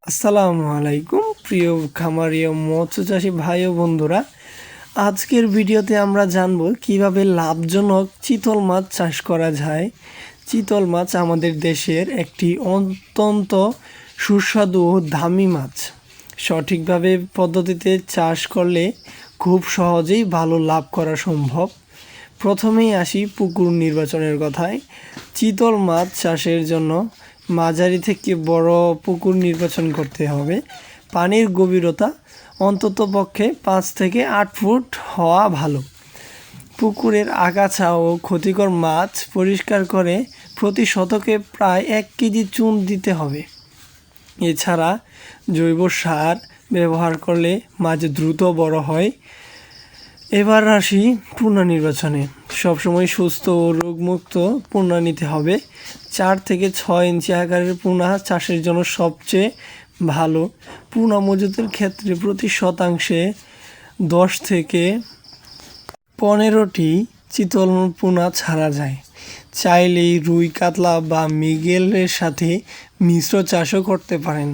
আসসালামু আলাইকুম প্রিয় খামারি ও মৎস্য চাষী ভাই ও বন্ধুরা। আজকের ভিডিওতে আমরা জানব কিভাবে লাভজনক চিতল মাছ চাষ করা যায়। চিতল মাছ আমাদের দেশের একটি অত্যন্ত সুস্বাদু ও দামি মাছ। সঠিকভাবে পদ্ধতিতে চাষ করলে খুব সহজেই ভালো লাভ করা সম্ভব। প্রথমেই আসি পুকুর নির্বাচনের কথায়। চিতল মাছ চাষের জন্য মাঝারি থেকে বড় পুকুর নির্বাচন করতে হবে। পানির গভীরতা অন্ততপক্ষে 5 থেকে 8 ফুট হওয়া ভালো। পুকুরের আগাছা ও ক্ষতিকর মাছ পরিষ্কার করে প্রতি শতকে প্রায় 1 কেজি চুন দিতে হবে। এছাড়া জৈব সার ব্যবহার করলে মাছ দ্রুত বড় হয়। এবার আসি পোনা নির্বাচনে। সবসময় সুস্থ ও রোগমুক্ত পোনা নিতে হবে। 4 থেকে 6 ইঞ্চি আকারের পোনা চাষের জন্য সবচেয়ে ভালো। পোনা মজুতের ক্ষেত্রে প্রতি শতাংশে 10 থেকে 15টি চিতল পোনা ছাড়া যায়। চাইলেই রুই, কাতলা বা মৃগেলের সাথে মিশ্র চাষও করতে পারেন।